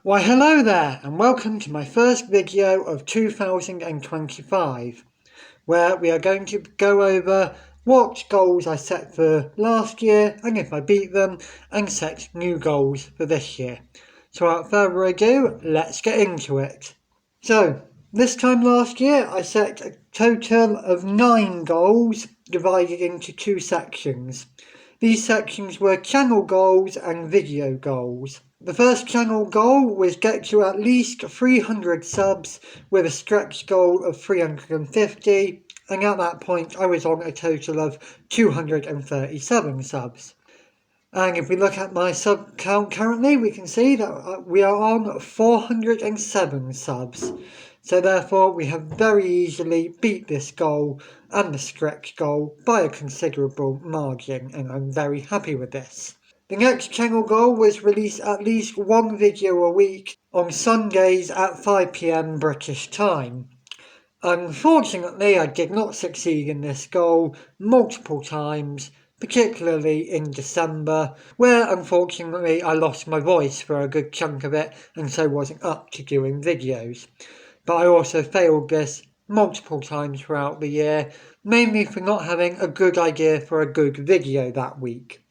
Why hello there and welcome to my first video of 2025 where we are going to go over what goals I set for last year and if I beat them and set new goals for this year. So without further ado, let's get into it. So this time last year I set a total of 9 goals divided into 2 sections. These sections were channel goals and video goals. The first channel goal was get to at least 300 subs with a stretch goal of 350, and at that point I was on a total of 237 subs. And if we look at my sub count currently, we can see that we are on 407 subs. So therefore we have very easily beat this goal and the stretch goal by a considerable margin, and I'm very happy with this. The next channel goal was release at least one video a week on Sundays at 5 PM British time. Unfortunately, I did not succeed in this goal multiple times, particularly in December, where unfortunately I lost my voice for a good chunk of it and so wasn't up to doing videos. But I also failed this multiple times throughout the year, mainly for not having a good idea for a good video that week.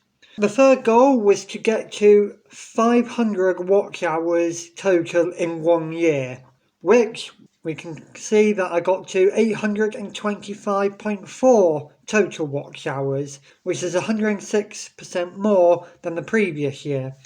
The third goal was to get to 500 watch hours total in 1 year, which we can see that I got to 825.4 total watch hours, which is 106% more than the previous year.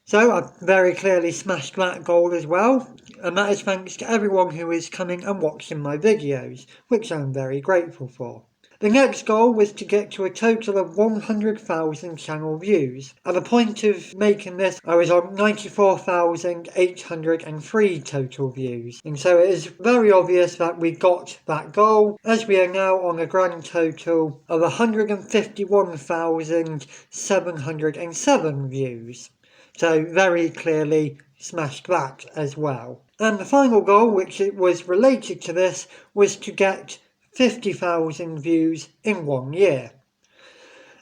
So I very clearly smashed that goal as well, and that is thanks to everyone who is coming and watching my videos, which I'm very grateful for. The next goal was to get to a total of 100,000 channel views. At the point of making this, I was on 94,803 total views. And so it is very obvious that we got that goal, as we are now on a grand total of 151,707 views. So very clearly smashed that as well. And the final goal, which was related to this, was to get 50,000 views in 1 year.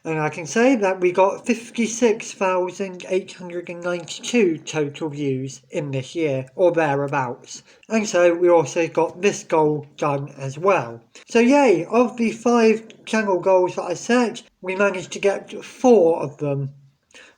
And I can say that we got 56,892 total views in this year, or thereabouts. And so we also got this goal done as well. So yay, of the 5 channel goals that I set, we managed to get 4 of them,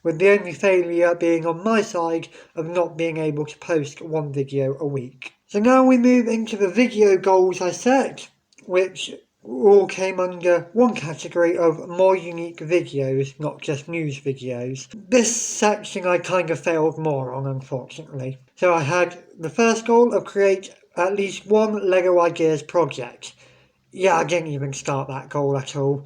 with the only failure being on my side of not being able to post 1 video a week. So now we move into the video goals I set, which all came under one category of more unique videos, not just news videos. This section I kind of failed more on, unfortunately. So I had the first goal of create at least one LEGO Ideas project. Yeah, I didn't even start that goal at all.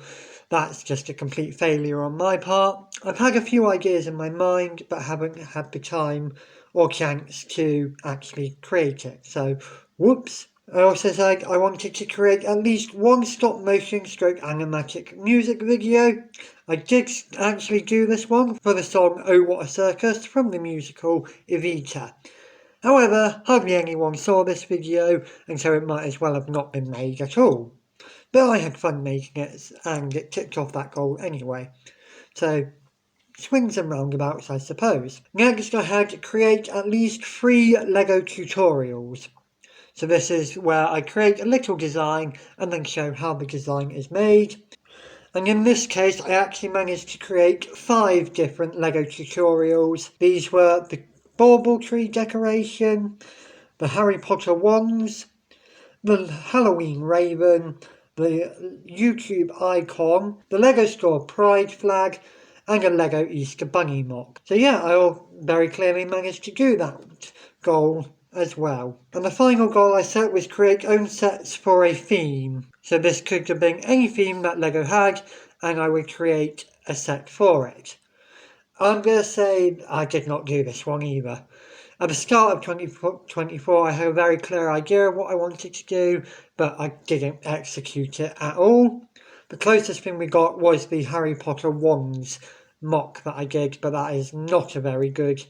That's just a complete failure on my part. I've had a few ideas in my mind, but haven't had the time or chance to actually create it. So, whoops. I also said I wanted to create at least one stop motion stroke animatic music video. I did actually do this one for the song Oh What a Circus from the musical Evita. However, hardly anyone saw this video, and so it might as well have not been made at all. But I had fun making it, and it ticked off that goal anyway. So, swings and roundabouts, I suppose. Next, I had to create at least 3 LEGO tutorials. So this is where I create a little design and then show how the design is made. And in this case, I actually managed to create 5 different LEGO tutorials. These were the bauble tree decoration, the Harry Potter wands, the Halloween raven, the YouTube icon, the LEGO Store Pride flag, and a LEGO Easter Bunny mock. So yeah, I very clearly managed to do that goal as well. And the final goal I set was create own sets for a theme. So this could have been any theme that LEGO had, and I would create a set for it. I'm going to say I did not do this one either. At the start of 2024, I had a very clear idea of what I wanted to do, but I didn't execute it at all. The closest thing we got was the Harry Potter wands mock that I did, but that is not a very good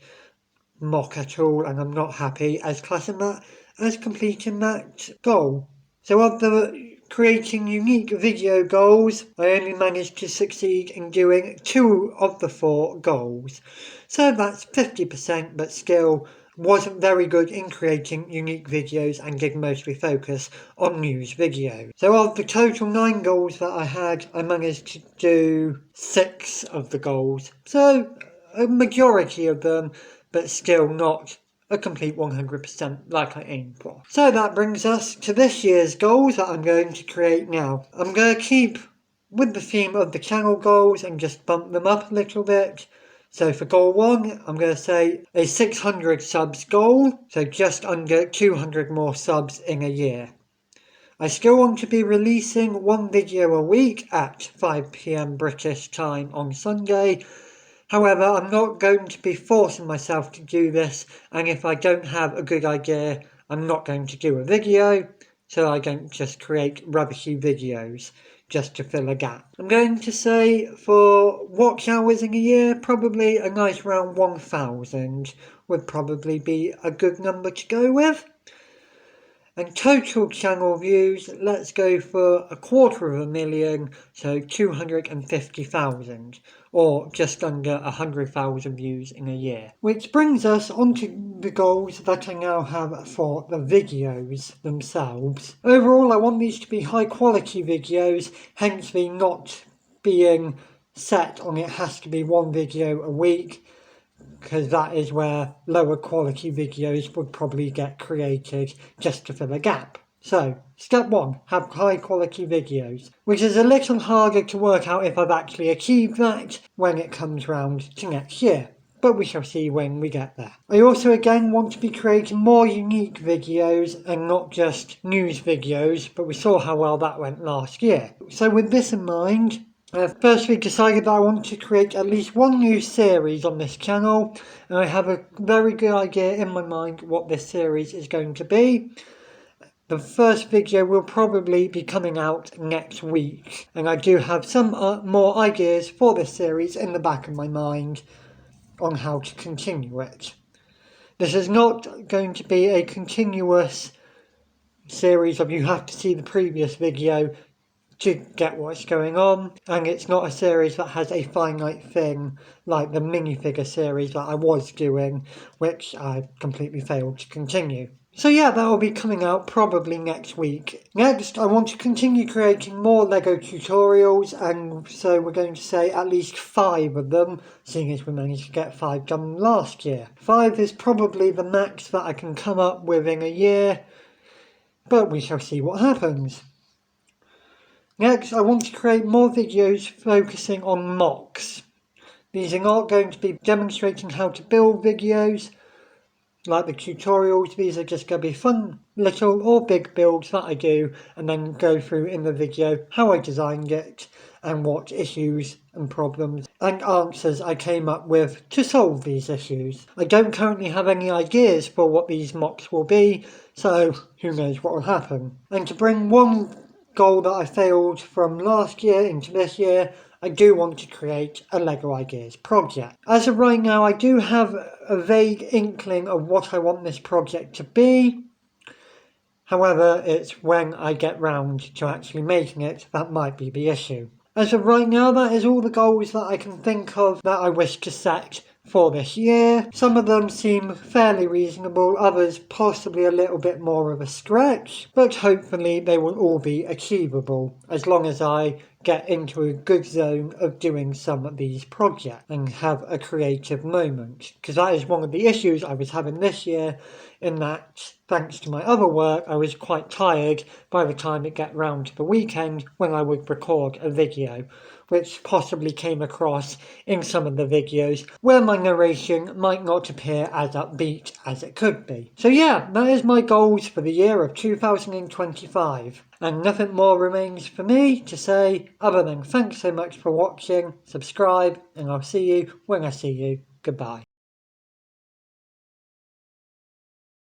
mock at all, and I'm not happy as classing that as completing that goal. So of the creating unique video goals, I only managed to succeed in doing 2 of the 4 goals. So that's 50%, but still wasn't very good in creating unique videos and did mostly focus on news videos. So of the total 9 goals that I had, I managed to do 6 of the goals. So a majority of them, but still not a complete 100% like I aimed for. So that brings us to this year's goals that I'm going to create now. I'm going to keep with the theme of the channel goals and just bump them up a little bit. So for goal 1, I'm going to say a 600 subs goal, so just under 200 more subs in a year. I still want to be releasing 1 video a week at 5 PM British time on Sunday. However, I'm not going to be forcing myself to do this, and if I don't have a good idea, I'm not going to do a video, so I don't just create rubbishy videos just to fill a gap. I'm going to say for watch hours in a year, probably a nice round 1,000 would probably be a good number to go with. And total channel views, let's go for 250,000, so 250,000, or just under 100,000 views in a year. Which brings us onto the goals that I now have for the videos themselves. Overall, I want these to be high quality videos, hence the not being set on it has to be 1 video a week, because that is where lower quality videos would probably get created just to fill a gap. So, step 1, have high quality videos, which is a little harder to work out if I've actually achieved that when it comes round to next year, but we shall see when we get there. I also again want to be creating more unique videos and not just news videos, but we saw how well that went last year. So with this in mind, I've firstly decided that I want to create at least 1 new series on this channel, and I have a very good idea in my mind what this series is going to be. The first video will probably be coming out next week, and I do have some more ideas for this series in the back of my mind on how to continue it. This is not going to be a continuous series of you have to see the previous video to get what's going on, and it's not a series that has a finite thing like the minifigure series that I was doing, which I completely failed to continue. So yeah, that will be coming out probably next week. Next, I want to continue creating more LEGO tutorials, and so we're going to say at least 5 of them, seeing as we managed to get 5 done last year. 5 is probably the max that I can come up with in a year, but we shall see what happens. Next, I want to create more videos focusing on mocks. These are not going to be demonstrating how to build videos like the tutorials. These are just going to be fun little or big builds that I do and then go through in the video how I designed it and what issues and problems and answers I came up with to solve these issues. I don't currently have any ideas for what these mocks will be, so who knows what will happen. And to bring one goal that I failed from last year into this year, I do want to create a LEGO Ideas project. As of right now, I do have a vague inkling of what I want this project to be. However, it's when I get round to actually making it that might be the issue. As of right now, that is all the goals that I can think of that I wish to set for this year. Some of them seem fairly reasonable, others possibly a little bit more of a stretch, but hopefully they will all be achievable as long as I get into a good zone of doing some of these projects and have a creative moment, because that is one of the issues I was having this year, in that thanks to my other work I was quite tired by the time it got round to the weekend when I would record a video, which possibly came across in some of the videos where my narration might not appear as upbeat as it could be. So yeah, that is my goals for the year of 2025. And nothing more remains for me to say other than thanks so much for watching, subscribe, and I'll see you when I see you. Goodbye.